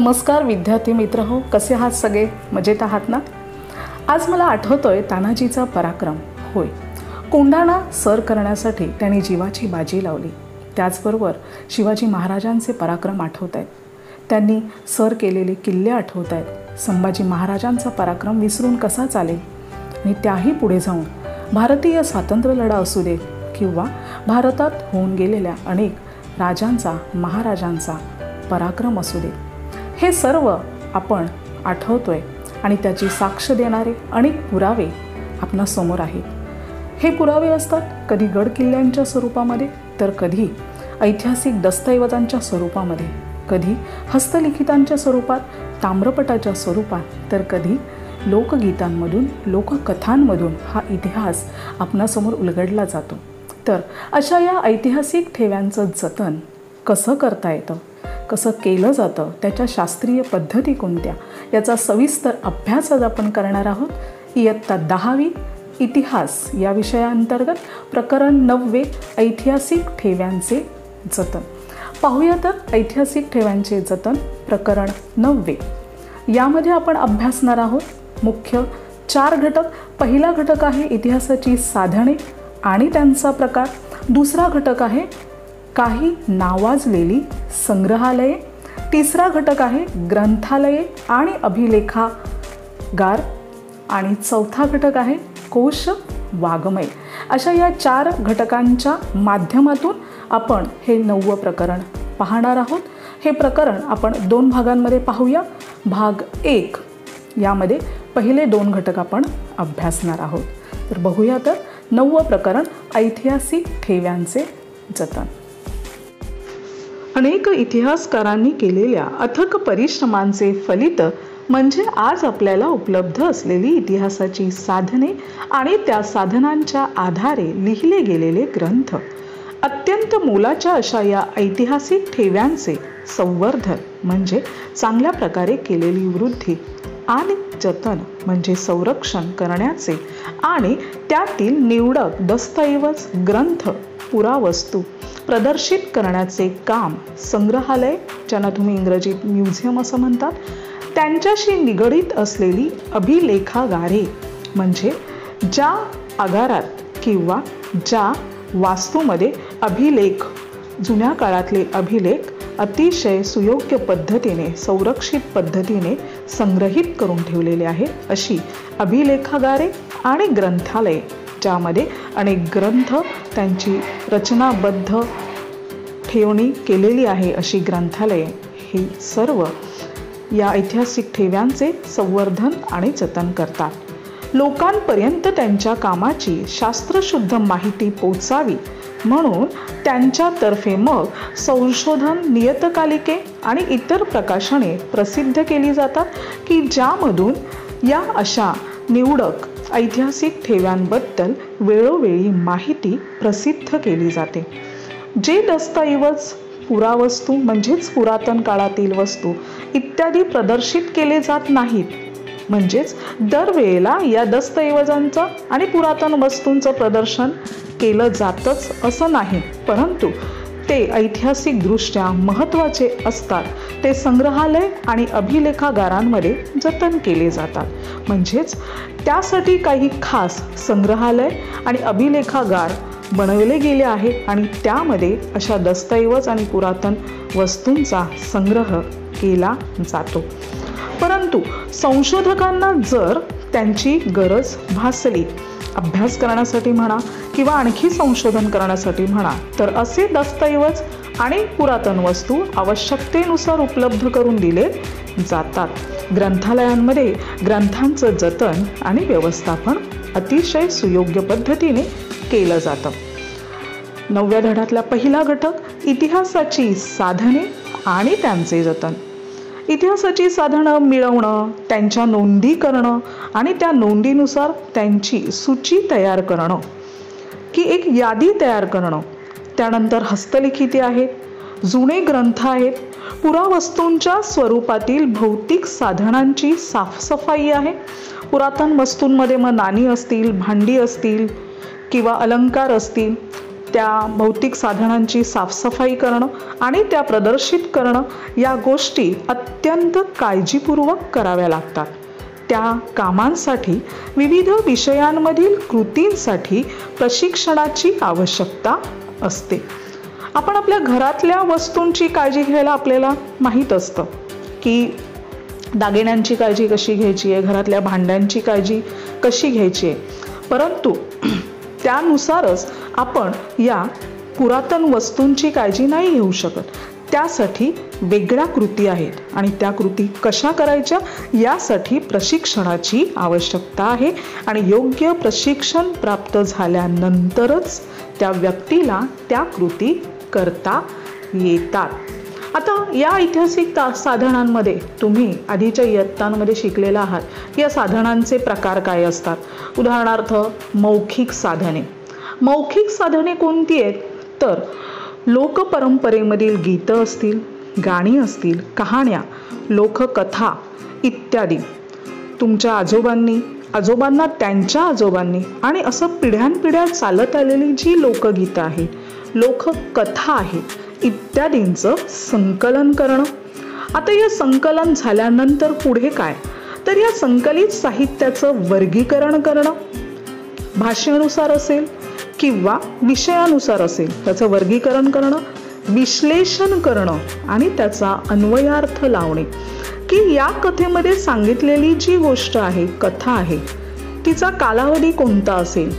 नमस्कार विद्यार्थी मित्र हो, कसे आहात सगळे? मजेत आहात ना? आज मला आठवतोय तानाजीचा पराक्रम. होय, कोंढाणा सर करण्यासाठी त्यांनी जीवाची बाजी लावली. त्याचबरोबर शिवाजी महाराजांचे पराक्रम आठवत आहेत. त्यांनी सर केलेले किल्ले आठवत आहेत. संभाजी महाराजांचा पराक्रम विसरून कसा चालेल? आणि त्याही पुढे जाऊन भारतीय स्वातंत्र्य लढा असू दे किंवा भारतात होऊन गेलेल्या अनेक राजांचा महाराजांचा पराक्रम असू दे, हे सर्व आपण आठवतोय आणि त्याची साक्ष देणारे अनेक पुरावे आपणासमोर आहेत. हे पुरावे असतात कधी गड किल्ल्यांच्या स्वरूपामध्ये, तर कधी ऐतिहासिक दस्तऐवजांच्या स्वरूपामध्ये, कधी हस्तलिखितांच्या स्वरूपात, ताम्रपटाच्या स्वरूपात, तर कधी लोकगीतांमधून लोककथांमधून हा इतिहास आपणासमोर उलगडला जातो. तर अशा या ऐतिहासिक ठेव्यांचं जतन कसं करता येतं, कसं केलं जातं, त्याच्या शास्त्रीय पद्धती कोणत्या, याचा सविस्तर अभ्यास आज आपण करणार आहोत. इयत्ता 10वी इतिहास या विषयाअंतर्गत प्रकरण 9 ऐतिहासिक ठेव्यांचे जतन. पाहूया तर ऐतिहासिक ठेव्यांचे जतन प्रकरण 9. यामध्ये आपण अभ्यासणार आहोत मुख्य 4 घटक. पहिला घटक आहे इतिहासाची साधने आणि त्यांचा प्रकार. दुसरा घटक आहे काही नावाजलेली संग्रहालये. तिसरा घटक आहे ग्रंथालये आणि अभिलेखागार. आणि चौथा घटक आहे कोश वाङ्मय. अशा या 4 घटकांच्या माध्यमातून आपण हे 9वं प्रकरण पाहणार आहोत. हे प्रकरण आपण 2 भागांमध्ये पाहूया. भाग 1 यामध्ये पहिले 2 घटक आपण अभ्यासणार आहोत. तर बघूया तर 9वं प्रकरण ऐतिहासिक ठेव्यांचे जतन. अनेक इतिहासकारांनी केलेल्या अथक परिश्रमांचे फलित म्हणजे आज आपल्याला उपलब्ध असलेली इतिहासाची साधने आणि त्या साधनांच्या आधारे लिहिले गेलेले ग्रंथ. अत्यंत मोलाच्या अशा या ऐतिहासिक ठेव्यांचे संवर्धन म्हणजे चांगल्या प्रकारे केलेली वृद्धी आणि जतन म्हणजे संरक्षण करण्याचे आणि त्यातील निवडक दस्तऐवज, ग्रंथ, पुरावस्तू प्रदर्शित करण्याचे काम संग्रहालय, ज्यांना तुम्ही इंग्रजीत म्युझियम असं म्हणतात, त्यांच्याशी निगडीत असलेली अभिलेखागारे म्हणजे ज्या आगारात किंवा ज्या वास्तूमध्ये अभिलेख, जुन्या काळातले अभिलेख अतिशय सुयोग्य पद्धतीने, संरक्षित पद्धतीने संग्रहित करून ठेवलेले आहेत, अशी अभिलेखागारे आणि ग्रंथालये, ज्यामध्ये अनेक ग्रंथ त्यांची रचनाबद्ध ठेवणी केलेली आहे, अशी ग्रंथालये. ही सर्व या ऐतिहासिक ठेव्यांचे संवर्धन आणि जतन करतात. लोकांपर्यंत त्यांच्या कामाची शास्त्रशुद्ध माहिती पोचावी म्हणून त्यांच्यातर्फे मग संशोधन नियतकालिके आणि इतर प्रकाशने प्रसिद्ध केली जातात की ज्यामधून या अशा निवडक ऐतिहासिक ठेव्यांबद्दल वेळोवेळी माहिती प्रसिद्ध केली जाते. जे दस्तऐवज, पुरावस्तू म्हणजेच पुरातन काळातील वस्तू इत्यादी प्रदर्शित केले जात नाहीत, म्हणजेच दरवेळेला या दस्तऐवजांचं आणि पुरातन वस्तूंचं प्रदर्शन केलं जातच असं नाही, परंतु ते ऐतिहासिकदृष्ट्या महत्त्वाचे असतात, ते संग्रहालय आणि अभिलेखागारांमध्ये जतन केले जातात. म्हणजेच त्यासाठी काही खास संग्रहालय आणि अभिलेखागार बनवले गेले आहेत आणि त्यामध्ये अशा दस्तऐवज आणि पुरातन वस्तूंचा संग्रह केला जातो. परंतु संशोधकांना जर त्यांची गरज भासली, अभ्यास करण्यासाठी म्हणा किंवा आणखी संशोधन करण्यासाठी म्हणा, तर असे दस्तऐवज आणि पुरातन वस्तू आवश्यकतेनुसार उपलब्ध करून दिले जातात. ग्रंथालयांमध्ये ग्रंथांचं जतन आणि व्यवस्थापन अतिशय सुयोग्य पद्धतीने केलं जातं. 9व्या धड्यातला पहिला घटक इतिहासाची साधने आणि त्यांचे जतन. इतिहासाची साधनं मिळवणं, त्यांच्या नोंदी करणं आणि त्या नोंदीनुसार त्यांची सूची तयार करणं की एक यादी तयार करणं. त्यानंतर हस्तलिखिते आहेत, जुने ग्रंथ आहेत, पुरावस्तूंच्या स्वरूपातील भौतिक साधनांची साफसफाई आहे. पुरातन वस्तूंमध्ये मग नाणी असतील, भांडी असतील किंवा अलंकार असतील, त्या भौतिक साधनांची साफसफाई करणं आणि त्या प्रदर्शित करणं या गोष्टी अत्यंत काळजीपूर्वक कराव्या लागतात. त्या कामांसाठी विविध विषयांमधील कृतींसाठी प्रशिक्षणाची आवश्यकता असते. आपण आपल्या घरातल्या वस्तूंची काळजी घ्यायला आपल्याला माहीत असतं की दागिन्यांची काळजी कशी घ्यायची आहे, घरातल्या भांड्यांची काळजी कशी घ्यायची आहे. परंतु त्यानुसारच आपण या पुरातन वस्तूंची काळजी नाही घेऊ शकत. त्यासाठी वेगळ्या कृती आहेत आणि त्या कृती कशा करायच्या यासाठी प्रशिक्षणाची आवश्यकता आहे आणि योग्य प्रशिक्षण प्राप्त झाल्यानंतरच त्या व्यक्तीला त्या कृती करता येतात. आता या ऐतिहासिक साधनांमध्ये तुम्ही आधीच्या इयत्तांमध्ये शिकलेला आहात या साधनांचे प्रकार काय असतात. उदाहरणार्थ मौखिक साधने. मौखिक साधने कोणती आहेत तर लोकपरंपरेमधील गीतं असतील, गाणी असतील, कहाण्या, लोककथा इत्यादी. तुमच्या आजोबांना त्यांच्या आजोबांनी आणि असं पिढ्यानपिढ्या चालत आलेली जी लोकगीतं आहेत, लोककथा आहेत इत्यादींचं संकलन करणं. आता या संकलन झाल्यानंतर पुढे काय तर या संकलित साहित्याचं वर्गीकरण करणं. भाषेनुसार असेल किंवा विषयानुसार असेल त्याचं वर्गीकरण करणं, विश्लेषण करणं आणि त्याचा अन्वयार्थ लावणे की या कथेमध्ये सांगितलेली जी गोष्ट आहे, कथा आहे, तिचा कालावधी कोणता असेल,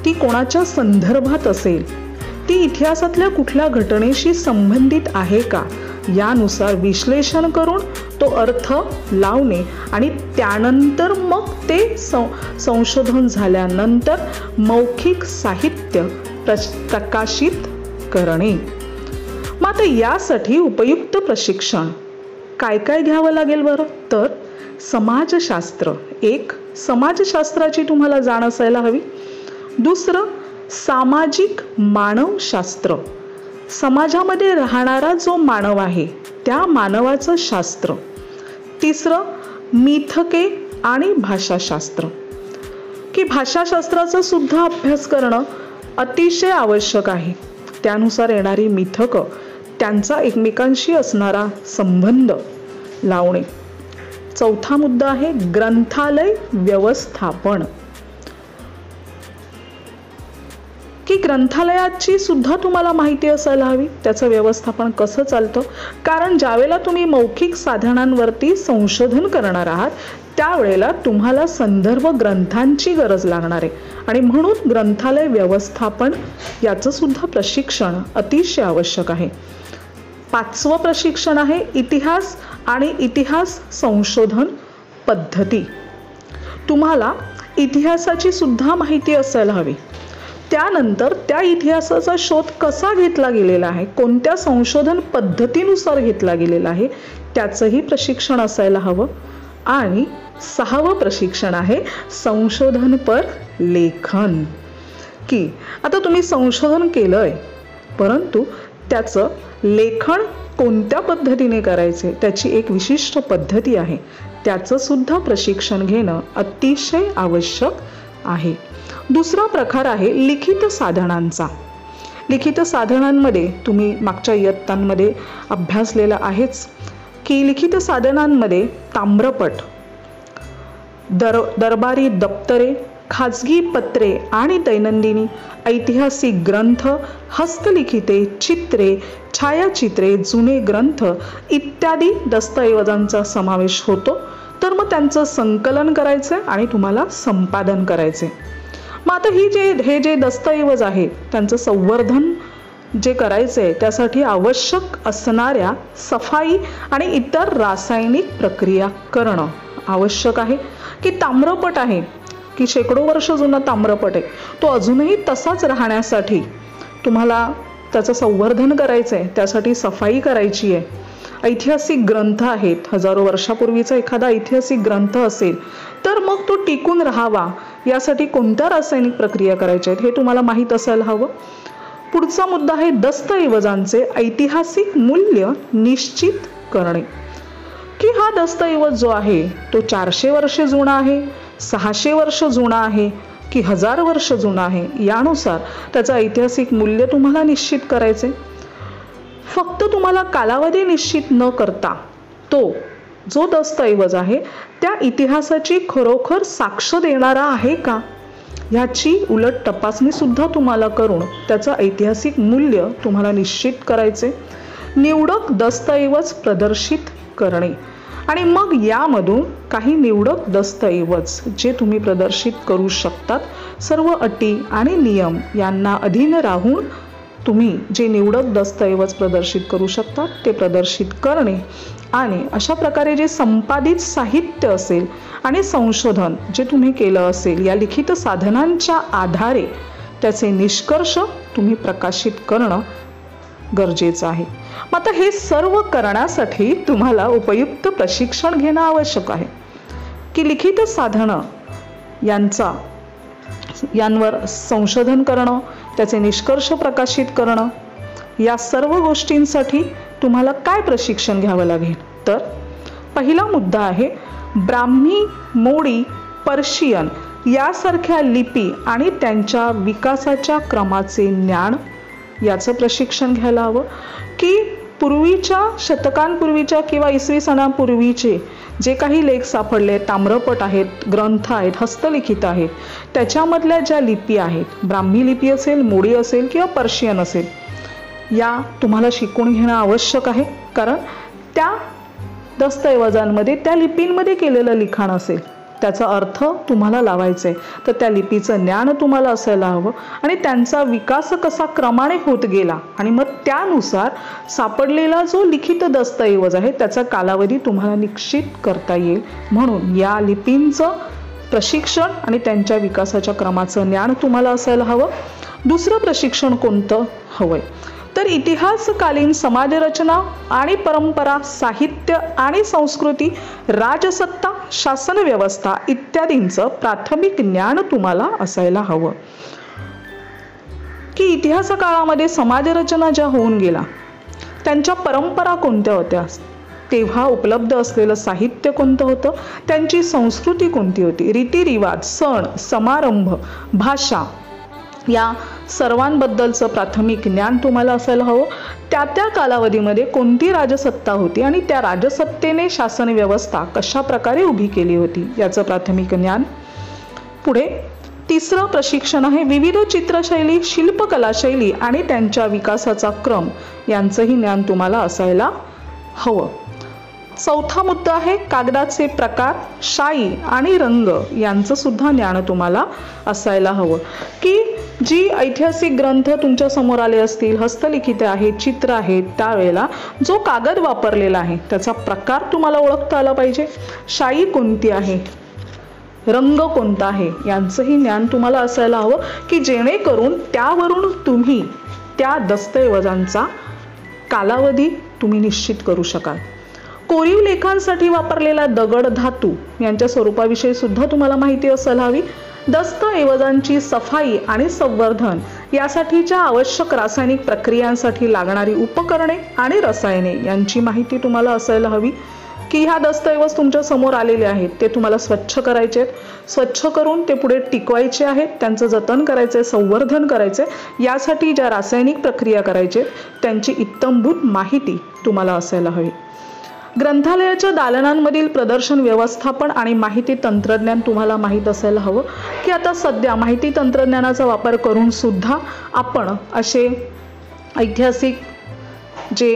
ती कोणाच्या संदर्भात असेल, ती इतिहासातल्या कुठल्या घटनेशी संबंधित आहे का यानुसार विश्लेषण करून तो अर्थ लावणे आणि त्यानंतर मग ते संशोधन झाल्यानंतर मौखिक साहित्य प्रकाशित करणे. मग आता यासाठी उपयुक्त प्रशिक्षण काय काय घ्यावं लागेल बरं तर समाजशास्त्र. एक, समाजशास्त्राची तुम्हाला जाण असायला हवी. दुसरं, सामाजिक मानवशास्त्र. समाजामध्ये राहणारा जो मानव आहे त्या मानवाचं शास्त्र. तिसरं, मिथके आणि भाषाशास्त्र की भाषाशास्त्राचा सुद्धा अभ्यास करणं अतिशय आवश्यक आहे. त्यानुसार येणारी मिथकं, त्यांचा एकमेकांशी असणारा संबंध लावणे. चौथा मुद्दा आहे ग्रंथालय व्यवस्थापन की ग्रंथालयाची सुद्धा तुम्हाला माहिती असायला हवी, त्याचं व्यवस्थापन कसं चालतं. कारण ज्यावेळेला तुम्ही मौखिक साधनांवरती संशोधन करणार आहात त्यावेळेला तुम्हाला संदर्भ ग्रंथांची गरज लागणार आहे आणि म्हणून ग्रंथालय व्यवस्थापन याचं सुद्धा प्रशिक्षण अतिशय आवश्यक आहे. पाचवं प्रशिक्षण आहे इतिहास आणि इतिहास संशोधन पद्धती. तुम्हाला इतिहासाची सुद्धा माहिती असायला हवी. त्यानंतर त्या इतिहासाचा शोध कसा घेतला गेलेला आहे, कोणत्या संशोधन पद्धतीनुसार घेतला गेलेला आहे त्याचंही प्रशिक्षण असायला हवं. आणि सहावं प्रशिक्षण आहे संशोधनपर लेखन की आता तुम्ही संशोधन केलंय परंतु त्याचं लेखन कोणत्या पद्धतीने करायचे त्याची एक विशिष्ट पद्धती आहे, त्याचं सुद्धा प्रशिक्षण घेणं अतिशय आवश्यक आहे. दुसरा प्रकार आहे लिखित साधनांचा. लिखित साधनांमध्ये तुम्ही मागच्या इयत्तांमध्ये अभ्यासलेला आहेच की लिखित साधनांमध्ये ताम्रपट, दरबारी दप्तरे, खाजगी पत्रे आणि दैनंदिनी, ऐतिहासिक ग्रंथ, हस्तलिखिते, चित्रे, छायाचित्रे, जुने ग्रंथ इत्यादी दस्तऐवजांचा समावेश होतो. तर मग त्यांचं संकलन करायचं आणि तुम्हाला संपादन करायचे. मग आता हे जे दस्तऐवज आहेत त्यांचं संवर्धन जे करायचं आहे त्यासाठी आवश्यक असणाऱ्या सफाई आणि इतर रासायनिक प्रक्रिया करणं आवश्यक आहे. की ताम्रपट आहे की शेकडो वर्ष जुना ताम्रपट आहे, तो अजूनही तसाच राहण्यासाठी तुम्हाला त्याचं संवर्धन करायचं आहे, त्यासाठी सफाई करायची आहे. ऐतिहासिक ग्रंथ आहेत, हजारो वर्षापूर्वीचा एखादा ऐतिहासिक ग्रंथ असेल तर मग तो टिकून राहावा यासाठी कोणत्या रासायनिक प्रक्रिया करायच्या आहेत हे तुम्हाला माहीत असायला हवं. पुढचा मुद्दा आहे दस्तऐवजांचे ऐतिहासिक मूल्य निश्चित करणे की हा दस्तऐवज जो आहे तो 400 वर्षे जुना आहे, 600 वर्ष जुना आहे, की 1000 वर्ष जुना आहे, यानुसार त्याचं ऐतिहासिक मूल्य तुम्हाला निश्चित करायचे. फक्त तुम्हाला कालावधी निश्चित न करता तो जो दस्तऐवज आहे त्या इतिहासाची खरोखर साक्ष देणारा आहे का, ह्याची उलट तपासणी सुद्धा तुम्हाला करून त्याचं ऐतिहासिक मूल्य तुम्हाला निश्चित करायचे. निवडक दस्तऐवज प्रदर्शित करणे आणि मग यामधून काही निवडक दस्तऐवज जे तुम्ही प्रदर्शित करू शकतात, सर्व अटी आणि नियम यांना अधीन राहून तुम्ही जे निवडक दस्तऐवज प्रदर्शित करू शकतात ते प्रदर्शित करणे आणि अशा प्रकारे जे संपादित साहित्य असेल आणि संशोधन जे तुम्ही केलं असेल या लिखित साधनांच्या आधारे त्याचे निष्कर्ष तुम्ही प्रकाशित करणं गरजेचं आहे. मग आता हे सर्व करण्यासाठी तुम्हाला उपयुक्त प्रशिक्षण घेणं आवश्यक आहे की लिखित साधनं यांवर संशोधन करणं, त्याचे निष्कर्ष प्रकाशित करणं, या सर्व गोष्टींसाठी तुम्हाला काय प्रशिक्षण घ्यावं लागेल. तर पहिला मुद्दा आहे ब्राह्मी, मोडी, पर्शियन यासारख्या लिपी आणि त्यांच्या विकासाच्या क्रमाचे ज्ञान, याचं प्रशिक्षण घ्यायला हवं. की पूर्वीच्या शतकांपूर्वीच्या किंवा इसवी सणापूर्वीचे जे काही लेख सापडले, ताम्रपट आहेत, ग्रंथ आहेत, हस्तलिखित आहेत, त्याच्यामधल्या ज्या लिपी आहेत, ब्राह्मी लिपी असेल, मोडी असेल किंवा पर्शियन असेल, या तुम्हाला शिकून घेणं आवश्यक आहे. कारण त्या दस्तऐवजांमध्ये त्या लिपींमध्ये केलेलं लिखाण असेल, त्याचा अर्थ तुम्हाला लावायचा आहे, तर त्या लिपीचं ज्ञान तुम्हाला असायला हवं आणि त्यांचा विकास कसा क्रमाने होत गेला आणि मग त्यानुसार सापडलेला जो लिखित दस्तऐवज आहे त्याचा कालावधी तुम्हाला निश्चित करता येईल. म्हणून या लिपींचं प्रशिक्षण आणि त्यांच्या विकासाच्या क्रमाचं ज्ञान तुम्हाला असायला हवं. दुसरं प्रशिक्षण कोणतं हवंय, तर इतिहासकालीन समाजरचना आणि परंपरा, साहित्य आणि संस्कृती, राजसत्ता, शासन व्यवस्था इत्यादींचं प्राथमिक ज्ञान तुम्हाला असायला हवं. की इतिहास काळामध्ये समाजरचना ज्या होऊन गेला त्यांच्या परंपरा कोणत्या होत्या, तेव्हा उपलब्ध असलेलं साहित्य कोणतं होतं, त्यांची संस्कृती कोणती होती, रीतिरिवाज, सण, समारंभ, भाषा, या सर्वांबद्दलचं प्राथमिक ज्ञान तुम्हाला असायला हवं. त्या त्या कालावधीमध्ये कोणती राजसत्ता होती आणि त्या राजसत्तेने शासन व्यवस्था कशा प्रकारे उभी केली होती याचं प्राथमिक ज्ञान. पुढे तिसरं प्रशिक्षण आहे विविध चित्रशैली, शिल्पकला शैली आणि त्यांच्या विकासाचा क्रम यांचंही ज्ञान तुम्हाला असायला हवं. चौथा मुद्दा आहे कागदाचे प्रकार, शाई आणि रंग यांचं सुद्धा ज्ञान तुम्हाला असायला हवं. की जी ऐतिहासिक ग्रंथ तुमच्या समोर आले असतील, हस्तलिखित आहेत, चित्र आहेत, त्यावेळेला जो कागद वापरलेला आहे त्याचा प्रकार तुम्हाला ओळखता आला पाहिजे, शाई कोणती आहे, रंग कोणता आहे यांचंही ज्ञान तुम्हाला असायला हवं की जेणेकरून त्यावरून तुम्ही त्या दस्तऐवजांचा कालावधी तुम्ही निश्चित करू शकाल. कोरीव लेखांसाठी वापरलेला दगड, धातू यांच्या स्वरूपाविषयी सुद्धा तुम्हाला माहिती असायला हवी. दस्तऐवजांची सफाई आणि संवर्धन यासाठीच्या आवश्यक रासायनिक प्रक्रियांसाठी लागणारी उपकरणे आणि रसायने यांची माहिती तुम्हाला असायला हवी. की ह्या दस्तऐवज तुमच्या समोर आलेले आहेत ते तुम्हाला स्वच्छ करायचे आहेत, स्वच्छ करून ते पुढे टिकवायचे आहेत, त्यांचं जतन करायचे, संवर्धन करायचे, यासाठी ज्या रासायनिक प्रक्रिया करायचे त्यांची इत्थंभूत माहिती तुम्हाला असायला हवी. ग्रंथालयाच्या दालनांमधील प्रदर्शन व्यवस्थापन आणि माहिती तंत्रज्ञान तुम्हाला माहीत असायला हवं. की आता सध्या माहिती तंत्रज्ञानाचा वापर करून सुद्धा आपण असे ऐतिहासिक जे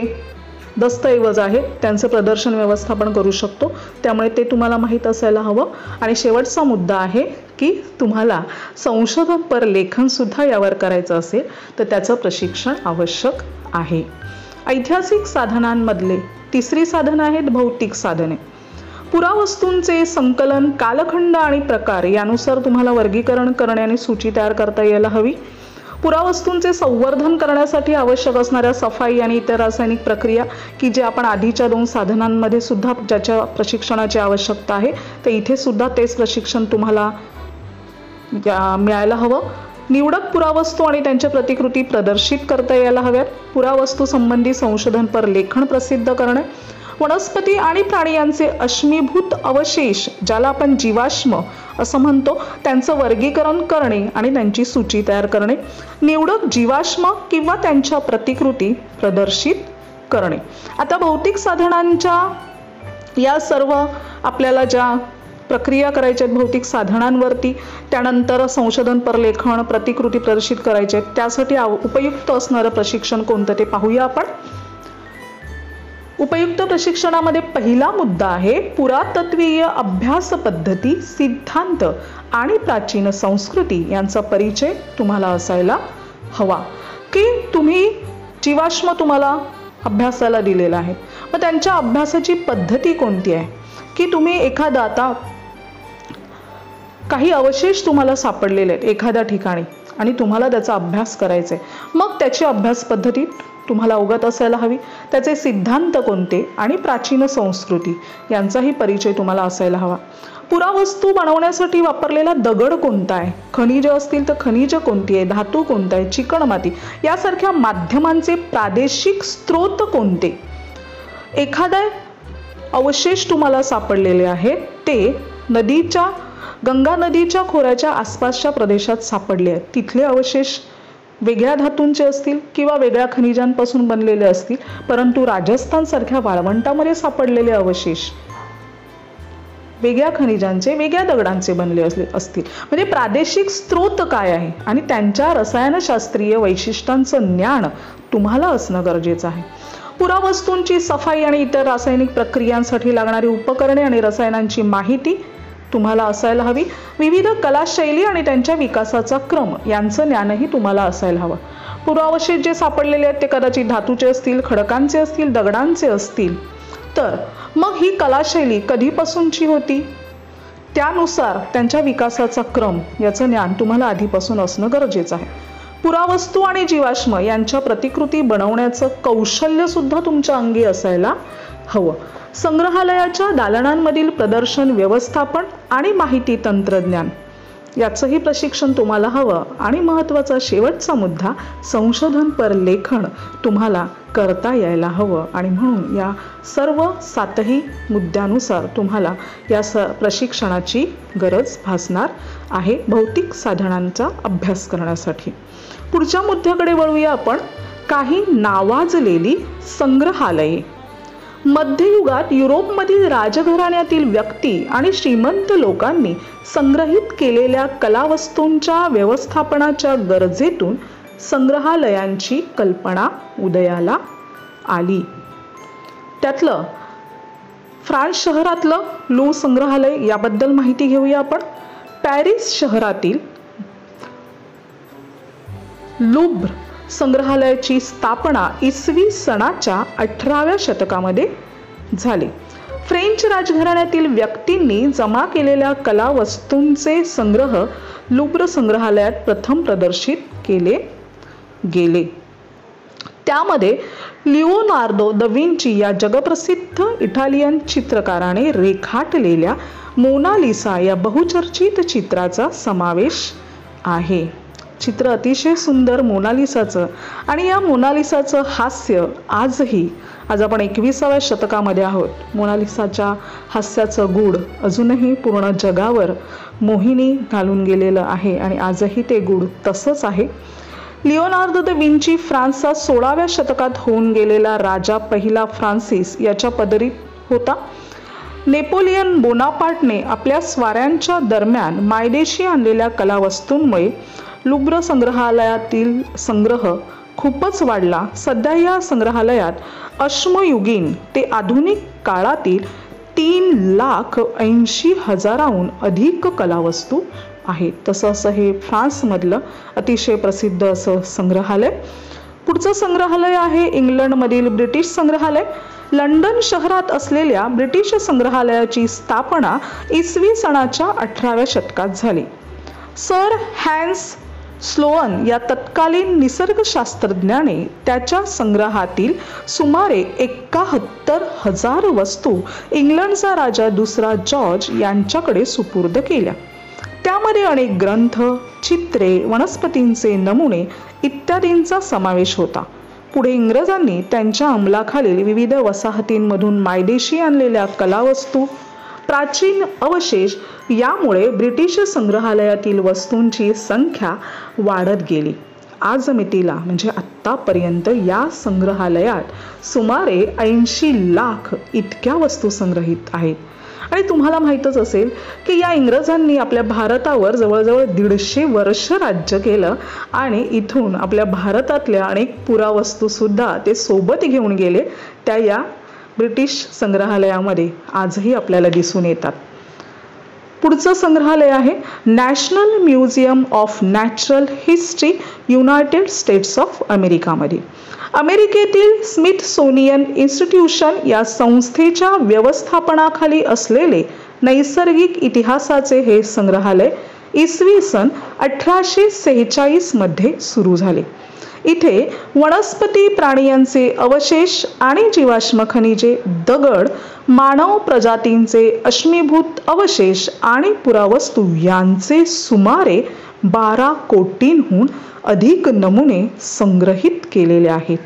दस्तऐवज आहेत त्यांचं प्रदर्शन व्यवस्थापन करू शकतो, त्यामुळे ते तुम्हाला माहीत असायला हवं. आणि शेवटचा मुद्दा आहे की तुम्हाला संशोधनपर लेखन सुद्धा यावर करायचं असेल तर त्याचं प्रशिक्षण आवश्यक आहे. ऐतिहासिक साधनांमधले तिसरी साधनं आहेत भौतिक साधने. पुरावस्तूंचे संकलन, कालखंड आणि प्रकार यानुसार तुम्हाला वर्गीकरण करणे आणि सूची तयार करता यायला हवी. पुरावस्तूंचे संवर्धन करण्यासाठी आवश्यक असणाऱ्या सफाई आणि इतर रासायनिक प्रक्रिया की जे आपण आधीच्या 2 साधनांमध्ये सुद्धा ज्याच्या प्रशिक्षणाची आवश्यकता आहे तर इथे सुद्धा तेच प्रशिक्षण तुम्हाला मिळायला हवं. निवडक पुरावस्तू आणि त्यांच्या प्रतिकृती प्रदर्शित करता यायला हव्यात. पुरावस्तू संबंधी संशोधनपर लेखन प्रसिद्ध करणे, वनस्पती आणि प्राणी यांचे अश्मीभूत अवशेष, ज्याला आपण जीवाश्म असं म्हणतो, त्यांचं वर्गीकरण करणे आणि त्यांची सूची तयार करणे, निवडक जीवाश्म किंवा त्यांच्या प्रतिकृती प्रदर्शित करणे. आता भौतिक साधनांच्या या सर्व आपल्याला ज्या प्रक्रिया करायच्या आहेत भौतिक साधनांवरती, त्यानंतर संशोधनपर लेखन, प्रतिकृती प्रदर्शित करायचे आहेत, त्यासाठी उपयुक्त असणारं प्रशिक्षण कोणतं ते पाहूया आपण. उपयुक्त प्रशिक्षणामध्ये पहिला मुद्दा आहे पुरातत्वीय अभ्यास पद्धती, सिद्धांत आणि प्राचीन संस्कृती यांचा परिचय तुम्हाला असायला हवा. की तुम्ही जीवाश्म तुम्हाला अभ्यासाला दिलेला आहे, मग त्यांच्या अभ्यासाची पद्धती कोणती आहे, की तुम्ही एखादा आता काही अवशेष तुम्हाला सापडलेले आहेत एखाद्या ठिकाणी आणि तुम्हाला त्याचा अभ्यास करायचा आहे, मग त्याची अभ्यास पद्धती तुम्हाला अवगत असायला हवी. त्याचे सिद्धांत कोणते आणि प्राचीन संस्कृती यांचाही परिचय तुम्हाला असायला हवा. पुरावस्तू बनवण्यासाठी वापरलेला दगड कोणता आहे, खनिज असतील तर खनिज कोणती आहे, धातू कोणता आहे, चिकणमाती यासारख्या माध्यमांचे प्रादेशिक स्रोत कोणते. एखादा अवशेष तुम्हाला सापडलेले आहेत ते गंगा नदीच्या खोऱ्याच्या आसपासच्या प्रदेशात सापडले आहेत. तिथले अवशेष वेगळ्या धातूंचे असतील किंवा वेगळ्या खनिजांपासून बनलेले असतील, परंतु राजस्थान सारख्या वाळवंटामध्ये सापडलेले अवशेष वेगळ्या खनिजांचे, वेगळ्या दगडांचे बनले असतील. म्हणजे प्रादेशिक स्रोत काय आहे आणि त्यांच्या रसायनशास्त्रीय वैशिष्ट्यांचं ज्ञान तुम्हाला असणं गरजेचं आहे. पुरावस्तूंची सफाई आणि इतर रासायनिक प्रक्रियांसाठी लागणारी उपकरणे आणि रसायनांची माहिती तुम्हाला असायला हवी. विविध कलाशैली आणि त्यांच्या विकासाचा क्रम यांचं ज्ञानही तुम्हाला असायला हवं. पुरावशेष जे सापडलेले आहेत ते कदाचित धातूचे असतील, खडकांचे असतील, दगडांचे असतील, तर मग ही कलाशैली कधीपासूनची होती, त्यानुसार त्यांच्या विकासाचा क्रम याचं ज्ञान तुम्हाला आधीपासून असणं गरजेचं आहे. पुरावस्तू आणि जीवाश्म यांच्या प्रतिकृती बनवण्याचं कौशल्य सुद्धा तुमच्या अंगी असायला हवं. संग्रहालयाच्या दालनांमधील प्रदर्शन व्यवस्थापन आणि माहिती तंत्रज्ञान याचंही प्रशिक्षण तुम्हाला हवं. आणि महत्त्वाचा शेवटचा मुद्दा संशोधनपर लेखन तुम्हाला करता यायला हवं. आणि म्हणून या सर्व 7ही मुद्द्यानुसार तुम्हाला या प्रशिक्षणाची गरज भासणार आहे भौतिक साधनांचा अभ्यास करण्यासाठी. पुढच्या मुद्द्याकडे वळूया आपण. काही नावाजलेली संग्रहालये. मध्ययुगात युरोपमधील राजघराण्यातील व्यक्ती आणि श्रीमंत लोकांनी संग्रहित केलेल्या कलावस्तूंच्या व्यवस्थापनाच्या गरजेतून संग्रहालयांची कल्पना उदयाला आली. त्यातलं फ्रान्स शहरातलं लूव्र संग्रहालय याबद्दल माहिती घेऊया आपण. पॅरिस शहरातील लूव्र संग्रहालयाची स्थापना इसवी सनाच्या 18व्या शतकामध्ये झाली. फ्रेंच राजघराण्यातील व्यक्तींनी जमा केलेल्या कला वस्तूंचे संग्रह लूव्र संग्रहालयात प्रथम प्रदर्शित केले गेले. त्यामध्ये लिओनार्दो द विंची या जगप्रसिद्ध इटालियन चित्रकाराने रेखाटलेल्या मोनालिसा या बहुचर्चित चित्राचा समावेश आहे. चित्र अतिशय सुंदर मोनालिसाचं, आणि या मोनालिसाचं हास्य आज आपण 21व्या शतकामध्ये आहोत. मोनालिसाच्या हास्याचं गूढ अजूनही पूर्ण जगावर मोहिनी घालून गेलेलं आहे आणि आजही ते गूढ तसंच आहे. लिओनार्दो द विंची फ्रान्सचा 16व्या शतकात होऊन गेलेला राजा पहिला फ्रान्सिस याच्या पदरीत होता. नेपोलियन बोनापार्टने आपल्या स्वाऱ्यांच्या दरम्यान मायदेशी आणलेल्या कलावस्तूंमुळे लूव्र संग्रहालयातील संग्रह खूपच वाढला. सध्या या संग्रहालयात अश्मयुगीन ते आधुनिक काळातील 3,80,000हून अधिक कलावस्तू आहेत. तसं हे फ्रान्समधलं अतिशय प्रसिद्ध असं संग्रहालय. पुढचं संग्रहालय आहे इंग्लंडमधील ब्रिटिश संग्रहालय. लंडन शहरात असलेल्या ब्रिटिश संग्रहालयाची स्थापना इसवी सनाच्या 18व्या शतकात झाली. सर हॅन्स स्लोअन या तत्कालीन निसर्गशास्त्रज्ञाने त्याच्या संग्रहातील सुमारे 71,000 वस्तू इंग्लंडचा राजा दुसरा जॉर्ज यांच्याकडे सुपूर्द केल्या. त्यामध्ये अनेक ग्रंथ, चित्रे, वनस्पतींचे नमुने इत्यादींचा समावेश होता. पुढे इंग्रजांनी त्यांच्या अंमलाखालील विविध वसाहतींमधून मायदेशी आणलेल्या कलावस्तू, प्राचीन अवशेष यामुळे ब्रिटिश संग्रहालयातील वस्तूंची संख्या वाढत गेली. आज मितीला म्हणजे आत्तापर्यंत या संग्रहालयात सुमारे 80 लाख इतक्या वस्तू संग्रहित आहेत. आणि तुम्हाला माहीतच असेल की या इंग्रजांनी आपल्या भारतावर जवळजवळ 150 वर्ष राज्य केलं आणि इथून आपल्या भारतातल्या अनेक पुरावस्तू सुद्धा ते सोबत घेऊन गेले. त्या या ब्रिटिश संग्रहालयामध्ये आजही आपल्याला दिसून येतात. पुढचं संग्रहालय आहे national museum of natural history, united states of अमेरिकामध्ये. अमेरिकेतील स्मिथसोनियन इन्स्टिट्यूशन या संस्थेच्या व्यवस्थापनाखाली असलेले नैसर्गिक इतिहासाचे हे संग्रहालय इसवी सन 1846 मध्ये सुरू झाले. इथे वनस्पती प्राण्यांचे अवशेष आणि जीवाश्म खनिजे, दगड, मानव प्रजातींचे अश्मीभूत अवशेष आणि पुरावस्तू यांचे सुमारे 12 कोटींहून अधिक नमुने संग्रहित केलेले आहेत.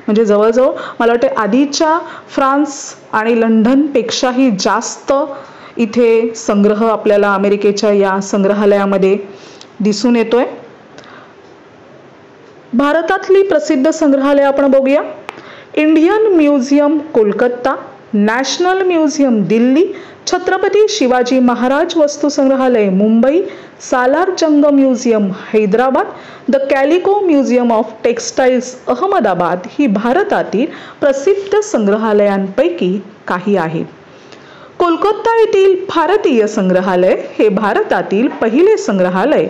म्हणजे जवळजवळ मला वाटते आधीच्या फ्रान्स आणि लंडनपेक्षाही जास्त इथे संग्रह आपल्याला अमेरिकेच्या या संग्रहालयामध्ये दिसून येतोय. भारतातली प्रसिद्ध संग्रहालय आपण बघूया. Indian museum Kolkata, national museum Delhi, Chhatrapati Shivaji Maharaj वस्तू संग्रहालय Mumbai, Salar Jung museum Hyderabad, the Calico museum of textiles Ahmedabad ही भारतातील प्रसिद्ध संग्रहालयांपैकी काही आहेत. कोलकाता येथील भारतीय संग्रहालय हे भारतातील पहिले संग्रहालय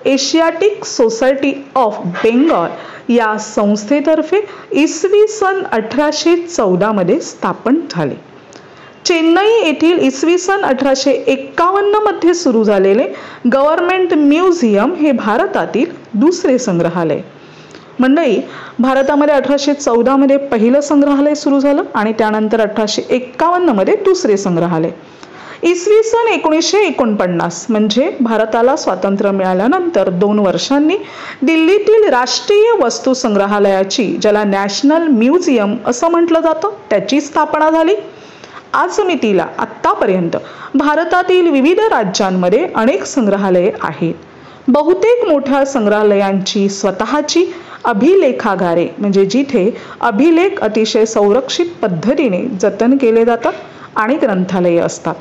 एशियाटिक सोसायटी ऑफ बेंगॉल या संस्थेतर्फे इसवी सन 1814 मध्ये स्थापन झाले. चेन्नई येथील इसवी सन 1851 मध्ये सुरू झालेले गव्हर्नमेंट म्युझियम हे भारतातील दुसरे संग्रहालय. मंडळी, भारतामध्ये 1814 मध्ये पहिलं संग्रहालय सुरू झालं आणि त्यानंतर 1851 मध्ये दुसरे संग्रहालय. इसवी सन 1949 म्हणजे भारताला स्वातंत्र्य मिळाल्यानंतर 2 वर्षांनी दिल्लीतील राष्ट्रीय वस्तू संग्रहालयाची, ज्याला नॅशनल म्युझियम असं म्हटलं जातं, त्याची स्थापना झाली. आज मितीला आत्तापर्यंत भारतातील विविध राज्यांमध्ये अनेक संग्रहालये आहेत. बहुतेक मोठ्या संग्रहालयांची स्वतःची अभिलेखागारे म्हणजे जिथे अभिलेख अतिशय संरक्षित पद्धतीने जतन केले जातात आणि ग्रंथालये असतात.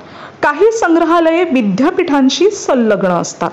काही संग्रहालये विद्यापीठांशी संलग्न असतात.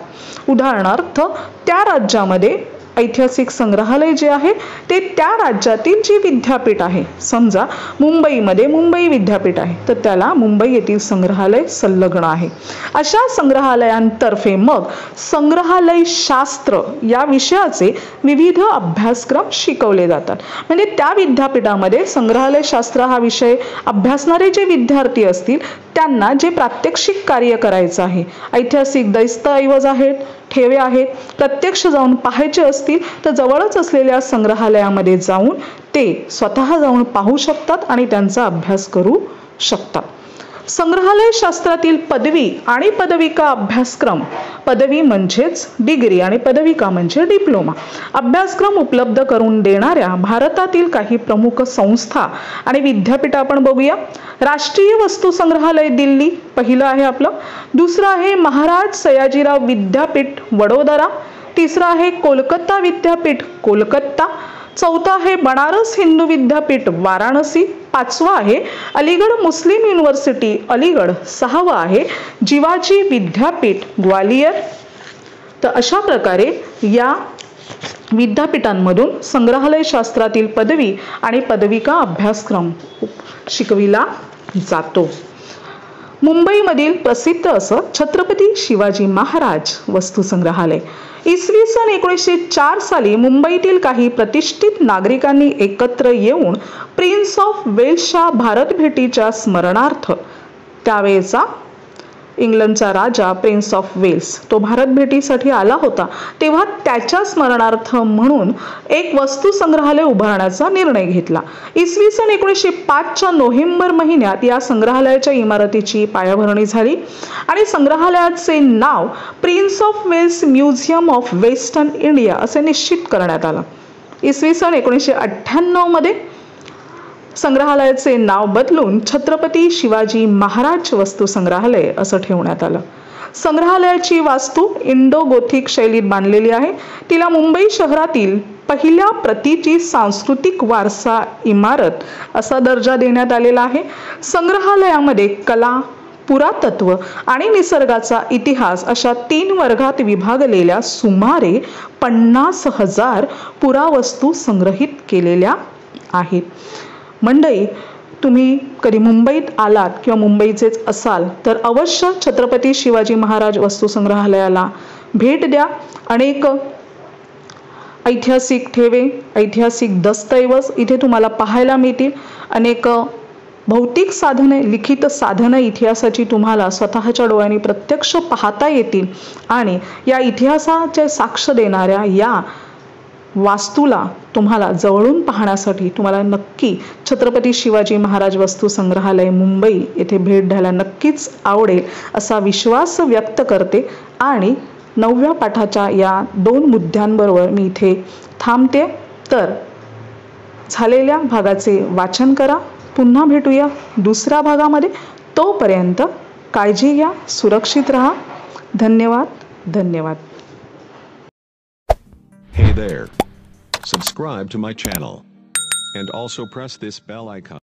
उदाहरणार्थ, त्या राज्यामध्ये ऐतिहासिक संग्रहालय जे आहे ते त्या राज्यातील जी विद्यापीठ आहे, समजा मुंबईमध्ये मुंबई विद्यापीठ आहे तर त्याला मुंबई येथील संग्रहालय संलग्न आहे. अशा संग्रहालयांतर्फे मग संग्रहालय शास्त्र या विषयाचे विविध अभ्यासक्रम शिकवले जातात. म्हणजे त्या विद्यापीठामध्ये संग्रहालय शास्त्र हा विषय अभ्यासणारे जे विद्यार्थी असतील त्यांना जे प्रात्यक्षिक कार्य करायचं आहे, ऐतिहासिक दस्तऐवज आहेत, ठेवे आहेत, प्रत्यक्ष जाऊन पाहायचे असतील तर जवळच असलेल्या संग्रहालयामध्ये जाऊन ते स्वतः जाऊन पाहू शकतात आणि त्यांचा अभ्यास करू शकतात. संग्रहालय शास्त्रातील पदवी आणि पदविका अभ्यासक्रम, पदवी म्हणजेच डिग्री आणि पदविका म्हणजे डिप्लोमा, अभ्यासक्रम उपलब्ध करून देणाऱ्या भारतातील काही प्रमुख संस्था आणि विद्यापीठ आपण बघूया. राष्ट्रीय वस्तू संग्रहालय दिल्ली पहिलं आहे आपलं. दुसरं आहे महाराज सयाजीराव विद्यापीठ वडोदरा. तिसरं आहे कोलकाता विद्यापीठ कोलकाता. चौथा आहे बनारस हिंदू विद्यापीठ वाराणसी. पाचवा आहे अलीगड मुस्लिम युनिव्हर्सिटी अलीगड. सहावा आहे जिवाजी विद्यापीठ ग्वालियर. तर अशा प्रकारे या विद्यापीठांमधून संग्रहालय शास्त्रातील पदवी आणि पदविका अभ्यासक्रम शिकविला जातो. मुंबईमधील प्रसिद्ध असं छत्रपती शिवाजी महाराज वस्तू संग्रहालय इसवी सन 1904 साली मुंबईतील काही प्रतिष्ठित नागरिकांनी एकत्र येऊन प्रिन्स ऑफ वेल्सच्या भारत भेटीच्या स्मरणार्थ, त्यावेळेचा इंग्लंडचा राजा प्रिन्स ऑफ वेल्स तो भारत भेटीसाठी आला होता, तेव्हा त्याच्या स्मरणार्थ म्हणून एक वस्तू संग्रहालय उभारण्याचा निर्णय घेतला. इसवी सन 1905च्या नोव्हेंबर महिन्यात या संग्रहालयाच्या इमारतीची पायाभरणी झाली आणि संग्रहालयाचे नाव prince of Wales museum of western India असे निश्चित करण्यात आलं. इसवी सन 1998 मध्ये संग्रहालयाचे नाव बदलून छत्रपती शिवाजी महाराज वस्तू संग्रहालय असं ठेवण्यात आलं. संग्रहालयाची वास्तू इंडो गोथिक शैलीत बांधलेली आहे. तिला मुंबई शहरातील पहिल्या प्रतीची सांस्कृतिक वारसा इमारत असा दर्जा देण्यात आलेला आहे. संग्रहालयामध्ये कला, पुरातत्व आणि निसर्गाचा इतिहास अशा 3 वर्गात विभागलेल्या सुमारे 50,000 पुरावस्तू संग्रहित केलेल्या आहेत. मंडळी, तुम्ही कधी मुंबईत आलात किंवा मुंबईचेच असाल तर अवश्य छत्रपती शिवाजी महाराज वस्तू संग्रहालयाला भेट द्या. अनेक ऐतिहासिक ठेवे, ऐतिहासिक दस्तऐवज इथे तुम्हाला पाहायला मिळतील. अनेक भौतिक साधने, लिखित साधने इतिहासाची तुम्हाला स्वतःच्या डोळ्यांनी प्रत्यक्ष पाहता येतील आणि या इतिहासाचे साक्ष देणाऱ्या या वास्तूला तुम्हाला जवळून पाहण्यासाठी तुम्हाला नक्की छत्रपती शिवाजी महाराज वस्तू संग्रहालय मुंबई येथे भेट द्यायला नक्कीच आवडेल असा विश्वास व्यक्त करते. आणि 9व्या पाठाच्या या 2 मुद्द्यांबरोबर मी इथे थांबते. तर झालेल्या भागाचे वाचन करा. पुन्हा भेटूया दुसऱ्या भागामध्ये. तोपर्यंत काळजी घ्या, सुरक्षित राहा. धन्यवाद. धन्यवाद. Hey there. Subscribe to my channel and also press this bell icon.